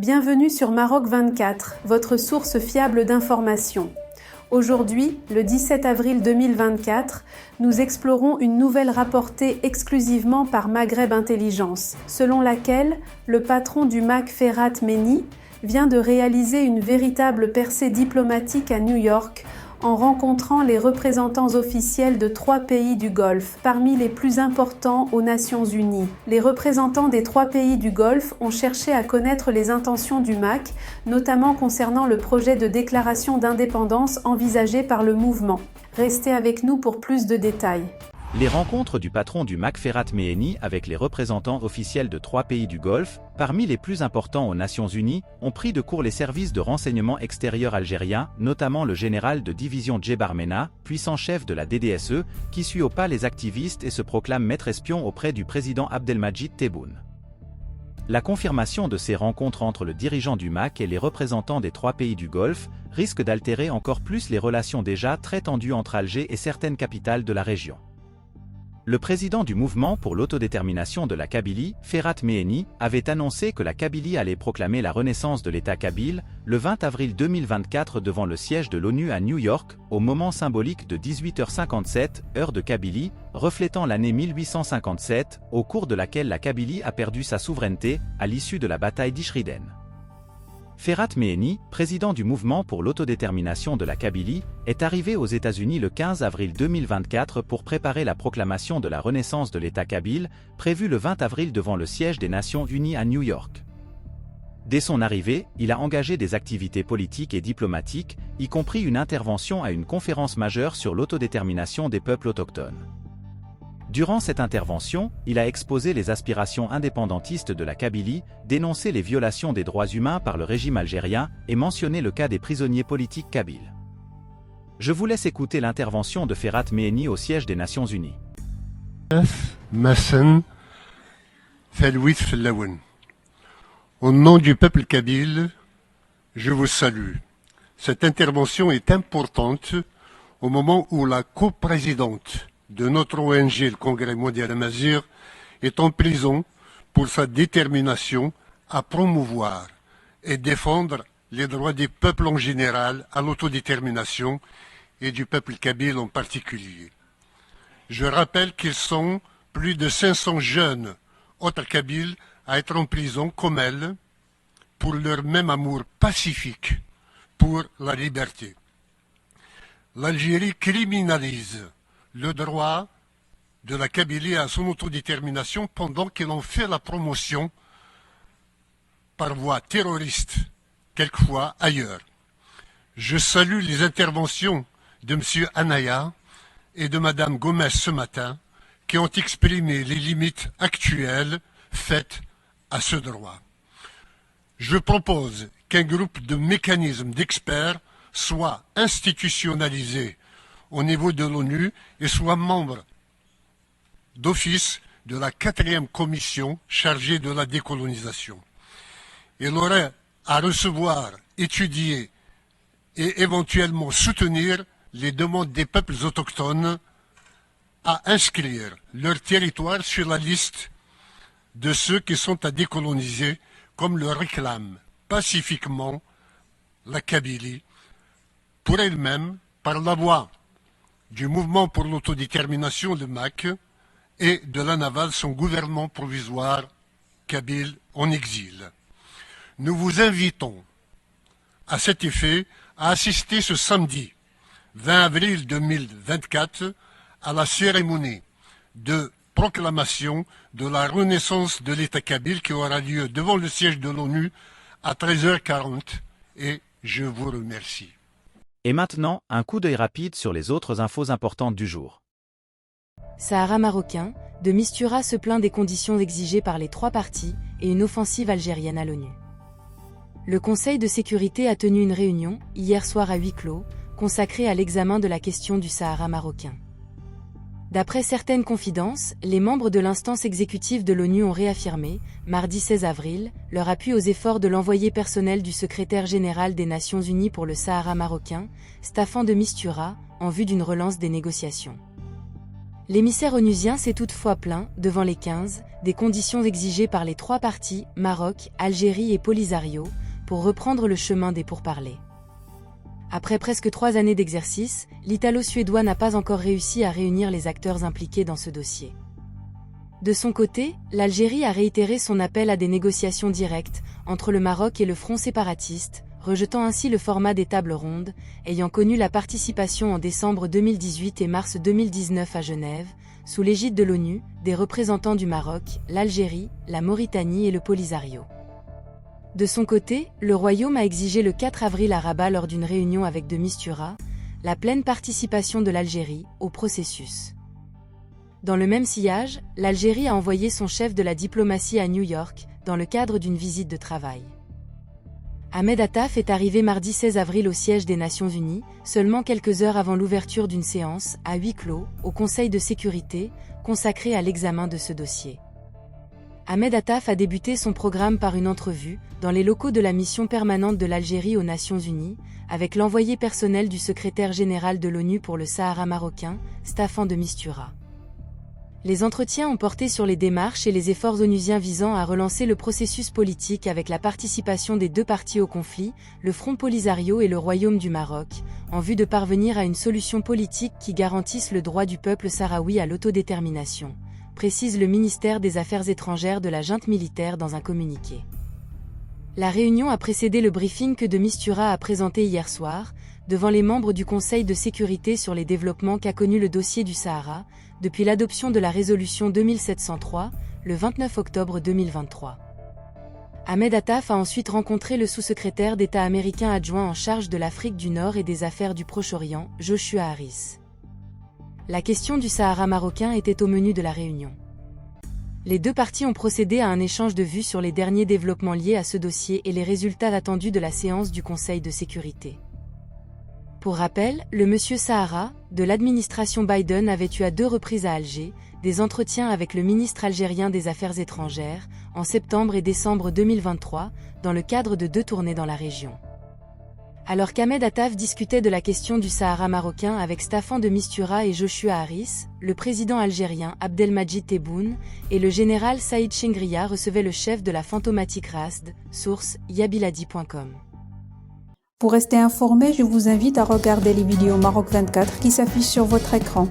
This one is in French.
Bienvenue sur Maroc 24, votre source fiable d'informations. Aujourd'hui, le 17 avril 2024, nous explorons une nouvelle rapportée exclusivement par Maghreb Intelligence, selon laquelle le patron du MAC Ferhat Mehni vient de réaliser une véritable percée diplomatique à New York en rencontrant les représentants officiels de 3 pays du Golfe, parmi les plus importants aux Nations Unies. Les représentants des 3 pays du Golfe ont cherché à connaître les intentions du MAC, notamment concernant le projet de déclaration d'indépendance envisagé par le mouvement. Restez avec nous pour plus de détails. Les rencontres du patron du MAC Ferhat Mehni avec les représentants officiels de 3 pays du Golfe, parmi les plus importants aux Nations Unies, ont pris de court les services de renseignement extérieur algériens, notamment le général de division Djebar Mena, puissant chef de la DDSE, qui suit au pas les activistes et se proclame maître espion auprès du président Abdelmadjid Tebboune. La confirmation de ces rencontres entre le dirigeant du MAC et les représentants des 3 pays du Golfe risque d'altérer encore plus les relations déjà très tendues entre Alger et certaines capitales de la région. Le président du mouvement pour l'autodétermination de la Kabylie, Ferhat Mehni, avait annoncé que la Kabylie allait proclamer la renaissance de l'État kabyle le 20 avril 2024 devant le siège de l'ONU à New York, au moment symbolique de 18h57, heure de Kabylie, reflétant l'année 1857, au cours de laquelle la Kabylie a perdu sa souveraineté à l'issue de la bataille d'Ishriden. Ferhat Mehni, président du mouvement pour l'autodétermination de la Kabylie, est arrivé aux États-Unis le 15 avril 2024 pour préparer la proclamation de la renaissance de l'État kabyle, prévue le 20 avril devant le siège des Nations Unies à New York. Dès son arrivée, il a engagé des activités politiques et diplomatiques, y compris une intervention à une conférence majeure sur l'autodétermination des peuples autochtones. Durant cette intervention, il a exposé les aspirations indépendantistes de la Kabylie, dénoncé les violations des droits humains par le régime algérien et mentionné le cas des prisonniers politiques kabyles. Je vous laisse écouter l'intervention de Ferhat Mehni au siège des Nations Unies. Au nom du peuple kabyle, je vous salue. Cette intervention est importante au moment où la coprésidente de notre ONG, le Congrès mondial Amazigh, est en prison pour sa détermination à promouvoir et défendre les droits des peuples en général à l'autodétermination et du peuple kabyle en particulier. Je rappelle qu'ils sont plus de 500 jeunes autres kabyles à être en prison comme elle pour leur même amour pacifique pour la liberté. L'Algérie criminalise le droit de la Kabylie à son autodétermination pendant qu'elle en fait la promotion par voie terroriste, quelquefois ailleurs. Je salue les interventions de M. Anaya et de Mme Gomez ce matin, qui ont exprimé les limites actuelles faites à ce droit. Je propose qu'un groupe de mécanismes d'experts soit institutionnalisé au niveau de l'ONU et soit membre d'office de la 4e commission chargée de la décolonisation. Il aurait à recevoir, étudier et éventuellement soutenir les demandes des peuples autochtones à inscrire leur territoire sur la liste de ceux qui sont à décoloniser, comme le réclame pacifiquement la Kabylie, pour elle-même, par la voie du mouvement pour l'autodétermination, le MAC, et de la Naval, son gouvernement provisoire kabyle en exil. Nous vous invitons à cet effet à assister ce samedi 20 avril 2024 à la cérémonie de proclamation de la renaissance de l'État kabyle qui aura lieu devant le siège de l'ONU à 13h40 et je vous remercie. Et maintenant, un coup d'œil rapide sur les autres infos importantes du jour. Sahara marocain, de Mistura se plaint des conditions exigées par les 3 parties et une offensive algérienne à l'ONU. Le Conseil de sécurité a tenu une réunion, hier soir à huis clos, consacrée à l'examen de la question du Sahara marocain. D'après certaines confidences, les membres de l'instance exécutive de l'ONU ont réaffirmé, mardi 16 avril, leur appui aux efforts de l'envoyé personnel du secrétaire général des Nations Unies pour le Sahara marocain, Staffan de Mistura, en vue d'une relance des négociations. L'émissaire onusien s'est toutefois plaint, devant les 15, des conditions exigées par les trois parties, Maroc, Algérie et Polisario, pour reprendre le chemin des pourparlers. Après presque 3 années d'exercice, l'Italo-Suédois n'a pas encore réussi à réunir les acteurs impliqués dans ce dossier. De son côté, l'Algérie a réitéré son appel à des négociations directes entre le Maroc et le front séparatiste, rejetant ainsi le format des tables rondes, ayant connu la participation en décembre 2018 et mars 2019 à Genève, sous l'égide de l'ONU, des représentants du Maroc, l'Algérie, la Mauritanie et le Polisario. De son côté, le Royaume a exigé le 4 avril à Rabat lors d'une réunion avec de Mistura, la pleine participation de l'Algérie au processus. Dans le même sillage, l'Algérie a envoyé son chef de la diplomatie à New York, dans le cadre d'une visite de travail. Ahmed Attaf est arrivé mardi 16 avril au siège des Nations Unies, seulement quelques heures avant l'ouverture d'une séance, à huis clos, au Conseil de sécurité, consacrée à l'examen de ce dossier. Ahmed Attaf a débuté son programme par une entrevue, dans les locaux de la mission permanente de l'Algérie aux Nations Unies, avec l'envoyé personnel du secrétaire général de l'ONU pour le Sahara marocain, Staffan de Mistura. Les entretiens ont porté sur les démarches et les efforts onusiens visant à relancer le processus politique avec la participation des deux parties au conflit, le Front Polisario et le Royaume du Maroc, en vue de parvenir à une solution politique qui garantisse le droit du peuple sahraoui à l'autodétermination, précise le ministère des Affaires étrangères de la junte militaire dans un communiqué. La réunion a précédé le briefing que de Mistura a présenté hier soir, devant les membres du Conseil de sécurité sur les développements qu'a connu le dossier du Sahara, depuis l'adoption de la résolution 2703, le 29 octobre 2023. Ahmed Attaf a ensuite rencontré le sous-secrétaire d'État américain adjoint en charge de l'Afrique du Nord et des affaires du Proche-Orient, Joshua Harris. La question du Sahara marocain était au menu de la réunion. Les deux parties ont procédé à un échange de vues sur les derniers développements liés à ce dossier et les résultats attendus de la séance du Conseil de sécurité. Pour rappel, le Monsieur Sahara, de l'administration Biden avait eu à 2 reprises à Alger, des entretiens avec le ministre algérien des Affaires étrangères, en septembre et décembre 2023, dans le cadre de 2 tournées dans la région. Alors qu'Ahmed Attaf discutait de la question du Sahara marocain avec Staffan de Mistura et Joshua Harris, le président algérien Abdelmadjid Tebboune et le général Saïd Chengria recevaient le chef de la fantomatique RASD, source yabiladi.com. Pour rester informé, je vous invite à regarder les vidéos Maroc 24 qui s'affichent sur votre écran.